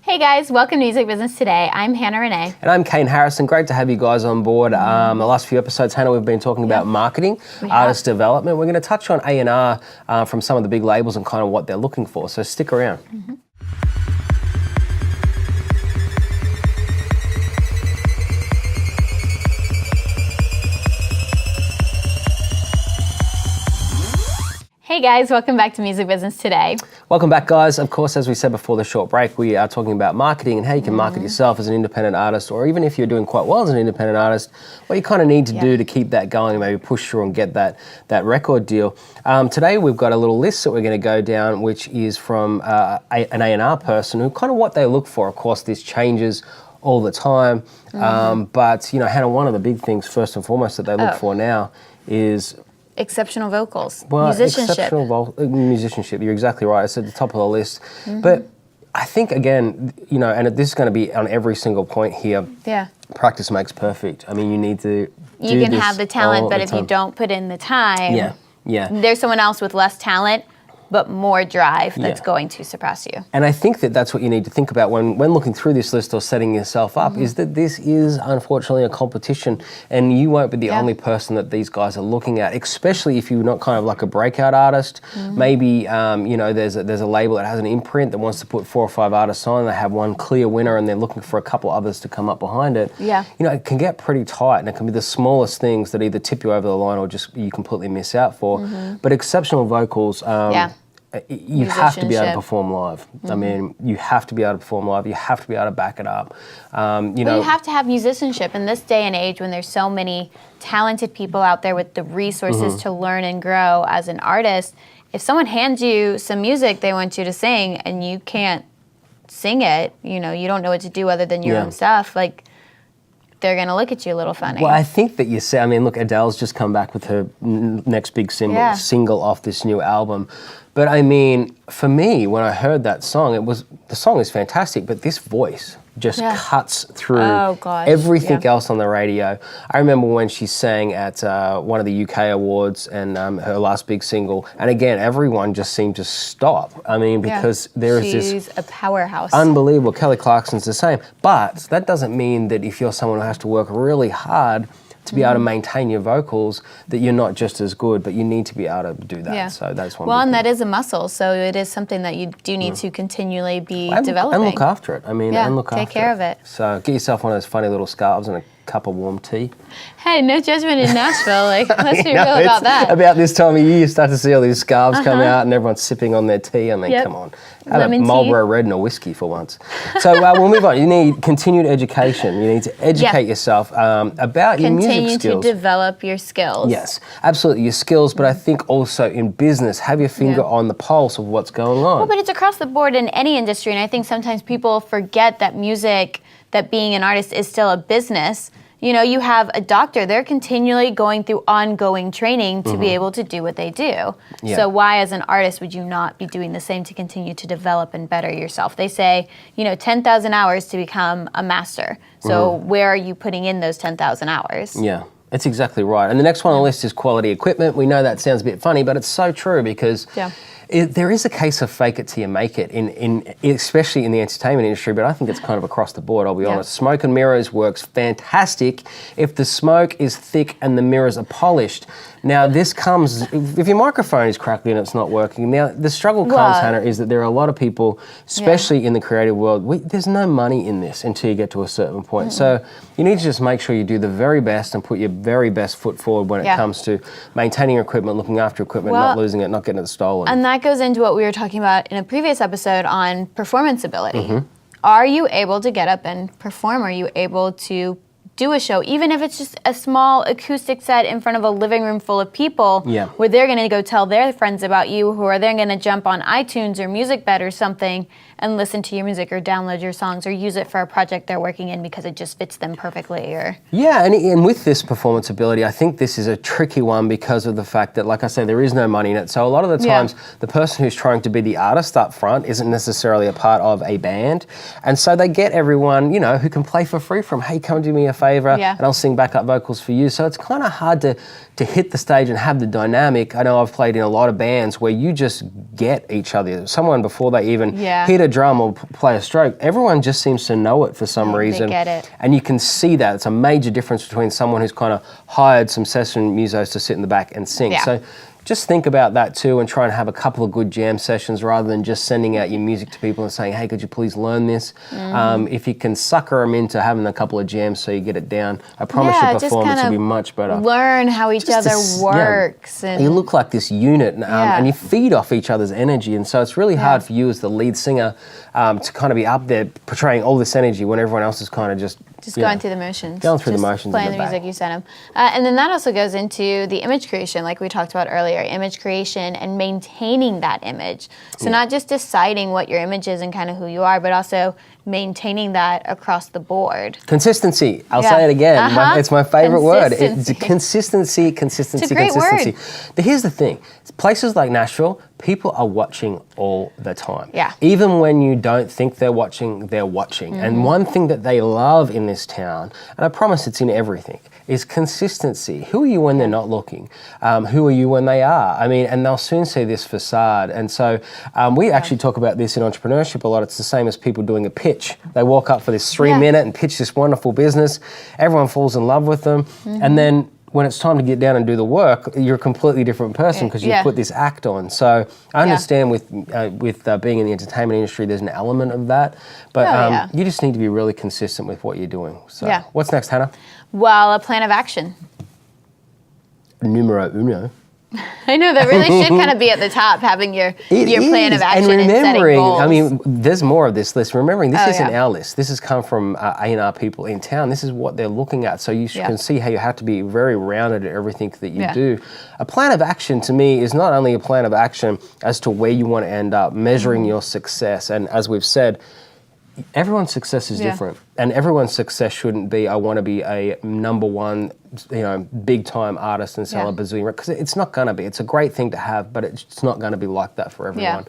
Hey guys, welcome to Music Business Today. I'm Hannah Renee. And I'm Kane Harrison. Great to have you guys on board. The last few episodes, Hannah, we've been talking about marketing, artist development. We're going to touch on A&R from some of the big labels and kind of what they're looking for. So stick around. Hey guys, welcome back to Music Business Today. Welcome back, guys. Of course, as we said before the short break, we are talking about marketing and how you can market yourself as an independent artist, or even if you're doing quite well as an independent artist, what you kind of need to do to keep that going and maybe push through and get that record deal. Today, we've got a little list that we're going to go down, which is from an A&R person who kind of what they look for. Of course, this changes all the time. But, you know, Hannah, one of the big things, first and foremost, that they look for now is exceptional vocals, exceptional musicianship. You're exactly right. It's at the top of the list. But I think, again, you know, and this is going to be on every single point here. Yeah. Practice makes perfect. I mean, you need to You can have the talent, but if you don't put in the time, there's someone else with less talent but more drive that's going to surpass you. And I think that that's what you need to think about when looking through this list or setting yourself up, is that this is unfortunately a competition, and you won't be the only person that these guys are looking at, especially if you're not kind of like a breakout artist. Maybe, you know, there's a label that has an imprint that wants to put 4 or 5 artists on, they have one clear winner and they're looking for a couple others to come up behind it. You know, it can get pretty tight, and it can be the smallest things that either tip you over the line or just you completely miss out for. But exceptional vocals, you have to be able to perform live. I mean, you have to be able to perform live. You have to be able to back it up. You know, you have to have musicianship in this day and age when there's so many talented people out there with the resources to learn and grow as an artist. If someone hands you some music they want you to sing and you can't sing it, you know, you don't know what to do other than your own stuff, like, they're going to look at you a little funny. Well, I think that you say, I mean, look, Adele's just come back with her next big single off this new album. But I mean, for me, when I heard that song, the song is fantastic, but this voice just cuts through everything else on the radio. I remember when she sang at one of the UK awards and her last big single, and again, everyone just seemed to stop. I mean, because she's a powerhouse. Unbelievable. Kelly Clarkson's the same. But that doesn't mean that if you're someone who has to work really hard to be able to maintain your vocals, that you're not just as good, but you need to be able to do that. So that's one. Well, and that is a muscle, so it is something that you do need to continually be developing. And look after it. I mean, and look after it. Take care of it. So get yourself one of those funny little scarves and a cup of warm tea. Hey, no judgment in Nashville. Like, let's be real about that. About this time of year, you start to see all these scarves come out and everyone's sipping on their tea. I mean, come on. Have Lemon a Marlboro Red and a whiskey for once. So we'll move on. You need continued education. You need to educate yourself about your music skills. Continue to develop your skills. Yes, absolutely, your skills, but I think also in business, have your finger on the pulse of what's going on. Well, but it's across the board in any industry, and I think sometimes people forget that music, that being an artist is still a business. You know, you have a doctor, they're continually going through ongoing training to be able to do what they do. So why, as an artist, would you not be doing the same to continue to develop and better yourself? They say, you know, 10,000 hours to become a master. So where are you putting in those 10,000 hours? Yeah, that's exactly right. And the next one on the list is quality equipment. We know that sounds a bit funny, but it's so true because there is a case of fake it till you make it, especially in the entertainment industry, but I think it's kind of across the board, I'll be honest. Smoke and mirrors works fantastic if the smoke is thick and the mirrors are polished. Now, this comes, if your microphone is crackly and it's not working, now the struggle comes, Hannah, is that there are a lot of people, especially in the creative world, there's no money in this until you get to a certain point. So you need to just make sure you do the very best and put your very best foot forward when it comes to maintaining your equipment, looking after equipment, not losing it, not getting it stolen. And that goes into what we were talking about in a previous episode on performance ability. Are you able to get up and perform? Are you able to do a show, even if it's just a small acoustic set in front of a living room full of people, where they're going to go tell their friends about you, who are then going to jump on iTunes or MusicBed or something and listen to your music or download your songs or use it for a project they're working in because it just fits them perfectly. Or and with this performance ability, I think this is a tricky one because of the fact that, like I say, there is no money in it. So a lot of the times, the person who's trying to be the artist up front isn't necessarily a part of a band, and so they get everyone, you know, who can play for free from, hey, come do me a favor, and I'll sing backup vocals for you. So it's kind of hard to to hit the stage and have the dynamic. I know I've played in a lot of bands where you just get each other. Someone before they even hit a drum or play a stroke, everyone just seems to know it for some reason. They get it. And you can see that. It's a major difference between someone who's kind of hired some session musos to sit in the back and sing. Yeah. So just think about that too, and try and have a couple of good jam sessions rather than just sending out your music to people and saying, hey, could you please learn this? If you can sucker them into having a couple of jams so you get it down, I promise your performance will be much better. Learn how each other works. And you look like this unit, and you feed off each other's energy. And so it's really hard for you as the lead singer to kind of be up there portraying all this energy when everyone else is kind of just going through the motions. Going through the motions. Playing the music you sent them. And then that also goes into the image creation, like we talked about earlier, image creation and maintaining that image. So not just deciding what your image is and kind of who you are, but also maintaining that across the board. Consistency. I'll say it again. It's my favorite word. It's consistency. It's a great word. But here's the thing. Places like Nashville, people are watching all the time. Yeah. Even when you don't think they're watching, they're watching. And one thing that they love in this town, and I promise it's in everything, is consistency. Who are you when they're not looking? Who are you when they are? I mean, and they'll soon see this facade. And so we actually talk about this in entrepreneurship a lot. It's the same as people doing a pitch. They walk up for this 3-minute and pitch this wonderful business. Everyone falls in love with them. And then when it's time to get down and do the work, you're a completely different person because you put this act on. So I understand with being in the entertainment industry, there's an element of that. But you just need to be really consistent with what you're doing. So what's next, Hannah? Well, a plan of action. Numero uno. I know, that really should kind of be at the top, having your plan of action and remembering, goals. I mean, there's more of this list. Remembering, this isn't our list. This has come from A&R people in town. This is what they're looking at. So you can see how you have to be very rounded at everything that you do. A plan of action, to me, is not only a plan of action as to where you want to end up, measuring your success. And as we've said, everyone's success is different, and everyone's success shouldn't be, I want to be a number one, big time artist and sell a bazillion records, because it's not going to be. It's a great thing to have, but it's not going to be like that for everyone.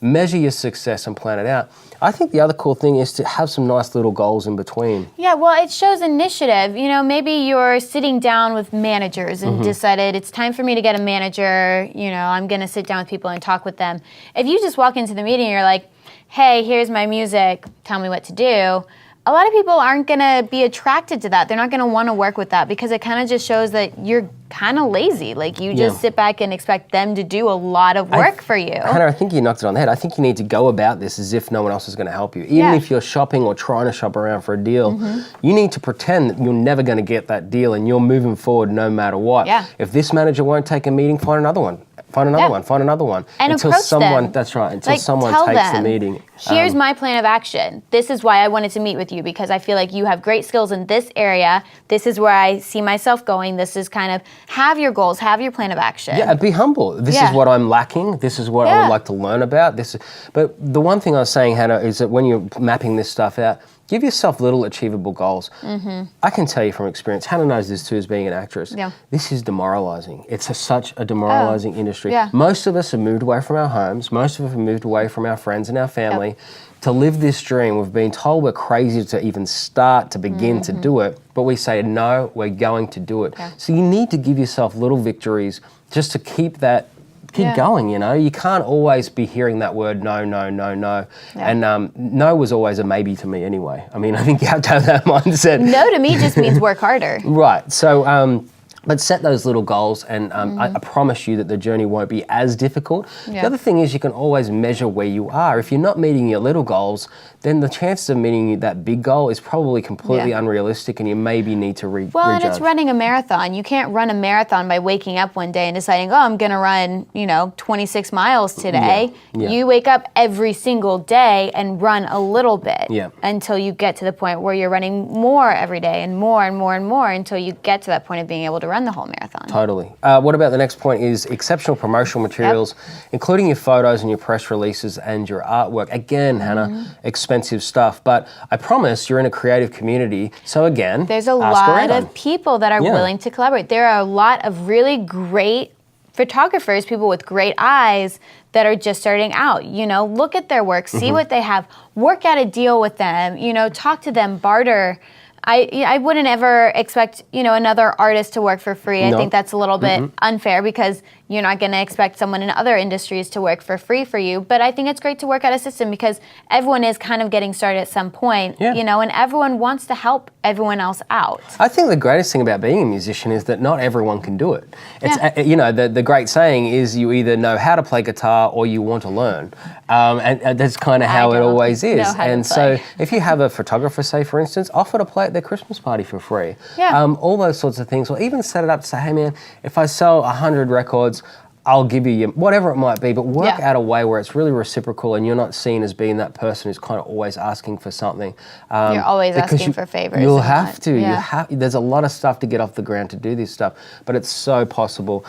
Measure your success and plan it out. I think the other cool thing is to have some nice little goals in between. Yeah, well, it shows initiative. Maybe you're sitting down with managers and decided it's time for me to get a manager. I'm going to sit down with people and talk with them. If you just walk into the meeting and you're like, hey, here's my music, tell me what to do, a lot of people aren't going to be attracted to that. They're not going to want to work with that because it kind of just shows that you're kind of lazy. Like, you just sit back and expect them to do a lot of work for you. Hannah, I think you knocked it on the head. I think you need to go about this as if no one else is going to help you. Even if you're shopping or trying to shop around for a deal, you need to pretend that you're never going to get that deal and you're moving forward no matter what. If this manager won't take a meeting, find another one. Find another one. And until approach someone, them. That's right, until someone tell takes them, the meeting. Here's my plan of action. This is why I wanted to meet with you, because I feel like you have great skills in this area. This is where I see myself going. This is kind of, have your goals, have your plan of action. Yeah, be humble. This is what I'm lacking. This is what I would like to learn about. But the one thing I was saying, Hannah, is that when you're mapping this stuff out, give yourself little achievable goals. I can tell you from experience, Hannah knows this too as being an actress, this is demoralizing. It's such a demoralizing industry. Most of us have moved away from our homes. Most of us have moved away from our friends and our family to live this dream. We've been told we're crazy to even start, to begin to do it, but we say, no, we're going to do it. So you need to give yourself little victories just to keep going, You can't always be hearing that word, no. And no was always a maybe to me anyway. I mean, I think you have to have that mindset. No to me just means work harder. Right. So, but set those little goals, and I promise you that the journey won't be as difficult. The other thing is you can always measure where you are. If you're not meeting your little goals, then the chances of meeting that big goal is probably completely unrealistic, and you maybe need to rejudge. And it's running a marathon. You can't run a marathon by waking up one day and deciding, I'm going to run, 26 miles today. You wake up every single day and run a little bit until you get to the point where you're running more every day and more and more and more until you get to that point of being able to run the whole marathon. Totally. What about the next point is exceptional promotional materials, including your photos and your press releases and your artwork. Again, Hannah, expensive stuff, but I promise you're in a creative community. So again, there's a lot of people that are willing to collaborate. There are a lot of really great photographers, people with great eyes that are just starting out. Look at their work, see what they have, work out a deal with them, talk to them, barter. I wouldn't ever expect, another artist to work for free. I think that's a little bit unfair because you're not going to expect someone in other industries to work for free for you. But I think it's great to work out a system because everyone is kind of getting started at some point, and everyone wants to help everyone else out. I think the greatest thing about being a musician is that not everyone can do it. It's, the great saying is you either know how to play guitar or you want to learn. And that's kind of how it always is. And so if you have a photographer, say, for instance, offer to play at their Christmas party for free. All those sorts of things. Or even set it up to say, hey, man, if I sell 100 records, I'll give you whatever it might be, but work out a way where it's really reciprocal and you're not seen as being that person who's kind of always asking for something. You're always asking for favors. You'll have to. There's a lot of stuff to get off the ground to do this stuff, but it's so possible.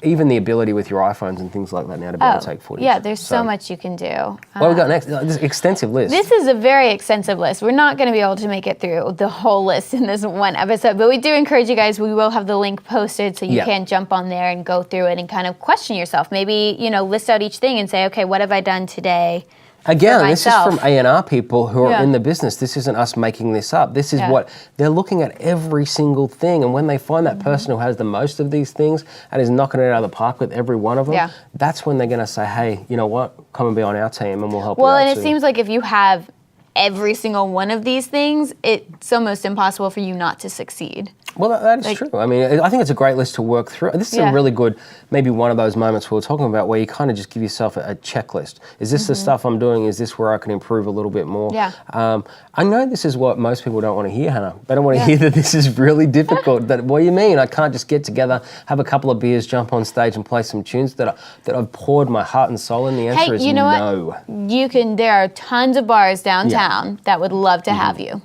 Even the ability with your iPhones and things like that now to be able to take footage. Yeah, there's so much you can do. What we got next? This extensive list. This is a very extensive list. We're not going to be able to make it through the whole list in this one episode, but we do encourage you guys. We will have the link posted so you can jump on there and go through it and kind of question yourself. Maybe, list out each thing and say, okay, what have I done today? Again, this is from A&R people who are in the business. This isn't us making this up. This is what they're looking at every single thing. And when they find that person who has the most of these things and is knocking it out of the park with every one of them, that's when they're going to say, hey, you know what? Come and be on our team and we'll help you out. Well, and it seems like if you have every single one of these things, it's almost impossible for you not to succeed. Well, that is true. I mean, I think it's a great list to work through. This is a really good, maybe one of those moments we were talking about where you kind of just give yourself a checklist. Is this the stuff I'm doing? Is this where I can improve a little bit more? I know this is what most people don't want to hear, Hannah. They don't want to hear that this is really difficult. What do you mean? I can't just get together, have a couple of beers, jump on stage and play some tunes that I've poured my heart and soul in? The answer is no. What? You can. There are tons of bars downtown that would love to have you.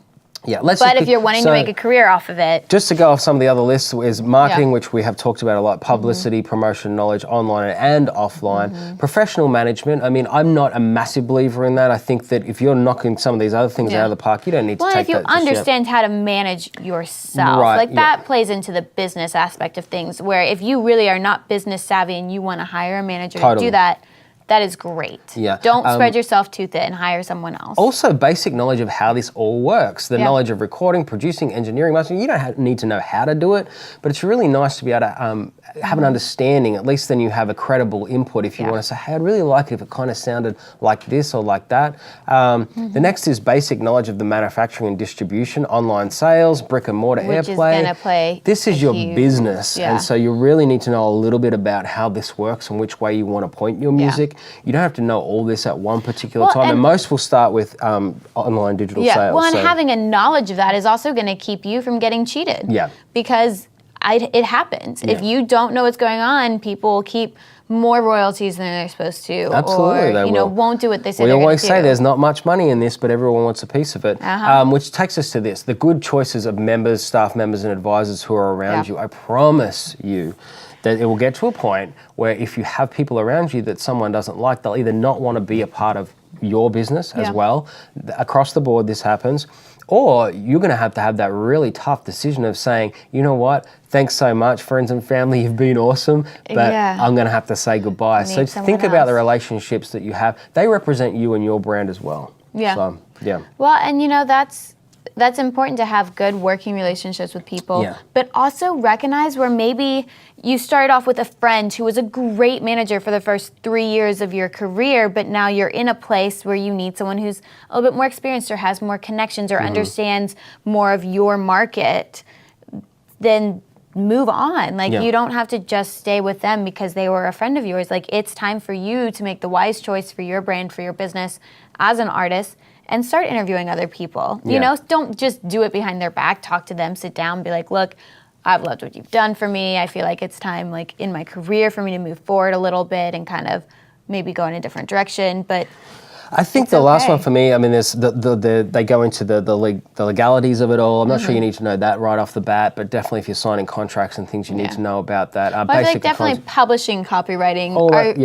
Yeah, but if you're wanting to make a career off of it. Just to go off some of the other lists is marketing, which we have talked about a lot, publicity, promotion, knowledge, online and offline, professional management. I mean, I'm not a massive believer in that. I think that if you're knocking some of these other things out of the park, you don't need to take that. Well, if you understand how to manage yourself, that plays into the business aspect of things, where if you really are not business savvy and you want to hire a manager to do that, that is great. Yeah. Don't spread yourself too thin. Hire someone else. Also, basic knowledge of how this all works. The knowledge of recording, producing, engineering, mastering. You don't need to know how to do it, but it's really nice to be able to have an understanding. At least then you have a credible input if you want to say, hey, I'd really like it if it kind of sounded like this or like that. The next is basic knowledge of the manufacturing and distribution, online sales, brick and mortar airplay. Which is going to play This is your business. And so you really need to know a little bit about how this works and which way you want to point your music. You don't have to know all this at one particular time, and most will start with online digital sales. Well, and having a knowledge of that is also going to keep you from getting cheated. Yeah. Because it happens. If you don't know what's going on, people keep more royalties than they're supposed to. Absolutely, or, they will. Won't do what they say We they're always going to do. say there's not much money in this, but everyone wants a piece of it. Which takes us to this. The good choices of members, staff members, and advisors who are around you. I promise you that it will get to a point where if you have people around you that someone doesn't like, they'll either not want to be a part of your business as well. Across the board, this happens. Or you're going to have that really tough decision of saying, you know what, thanks so much, friends and family, you've been awesome, but I'm going to have to say goodbye. So think about the relationships that you have. They represent you and your brand as well. So, Well, and that's important to have good working relationships with people, but also recognize where maybe you started off with a friend who was a great manager for the first 3 years of your career, but now you're in a place where you need someone who's a little bit more experienced or has more connections or understands more of your market. Then move on. You don't have to just stay with them because they were a friend of yours. It's time for you to make the wise choice for your brand, for your business as an artist, and start interviewing other people. Don't just do it behind their back. Talk to them, sit down, be like, look, I've loved what you've done for me. I feel like it's time, in my career, for me to move forward a little bit and kind of maybe go in a different direction. But I think the last one for me, I mean, there's they go into the legalities of it all. I'm not sure you need to know that right off the bat, but definitely if you're signing contracts and things, you need to know about that. Well, I feel like definitely publishing, copywriting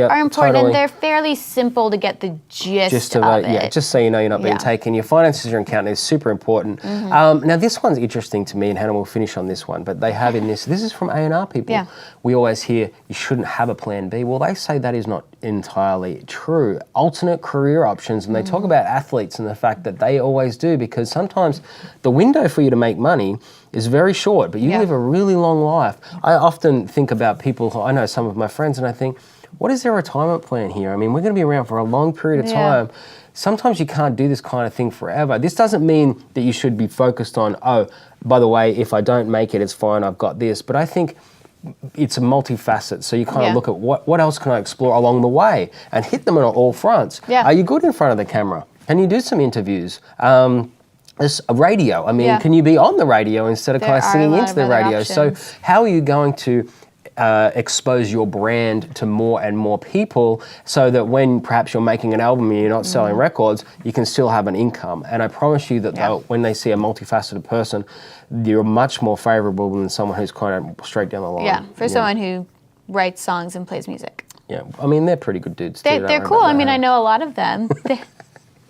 are important, and they're fairly simple to get the gist of it. Yeah, just so you know you're not being taken. Your finances, your accountant is super important. Now, this one's interesting to me, and Hannah will finish on this one, but they have in this is from A&R people. We always hear you shouldn't have a plan B. Well, they say that is not entirely true. Alternate career options, and they talk about athletes and the fact that they always do, because sometimes the window for you to make money is very short, but you live a really long life. I often think about people, I know some of my friends, and I think, what is their retirement plan here? I mean, we're going to be around for a long period of time. Sometimes you can't do this kind of thing forever. This doesn't mean that you should be focused on, oh, by the way, if I don't make it, it's fine, I've got this. But I think it's a multifaceted. So you kind of look at what else can I explore along the way and hit them on all fronts. Are you good in front of the camera? Can you do some interviews? There's a radio. I mean, can you be on the radio instead of kind of singing into the radio? Options. So how are you going to expose your brand to more and more people, so that when perhaps you're making an album and you're not selling records, you can still have an income? And I promise you that when they see a multifaceted person, you're much more favourable than someone who's kind of straight down the line. Yeah, for someone who writes songs and plays music. Yeah, I mean, they're pretty good dudes too. They're cool. I mean, I know a lot of them.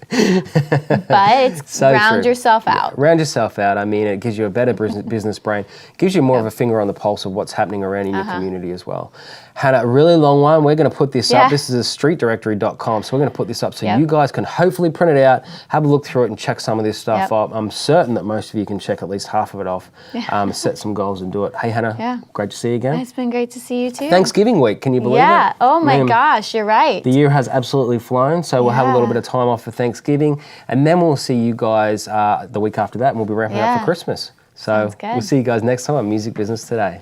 But it's So round true. yourself out. Yeah, round yourself out. I mean, it gives you a better business brain. Gives you more of a finger on the pulse of what's happening around in your community as well. Had a really long one. We're going to put this up. This is streetdirectory.com. So we're going to put this up so you guys can hopefully print it out, have a look through it and check some of this stuff up. I'm certain that most of you can check at least half of it off, set some goals and do it. Hey, Hannah, great to see you again. It's been great to see you too. Thanksgiving week, can you believe it? Yeah, oh my gosh, you're right. The year has absolutely flown, so we'll have a little bit of time off for Thanksgiving, and then we'll see you guys the week after that, and we'll be wrapping up for Christmas. So we'll see you guys next time on Music Business Today.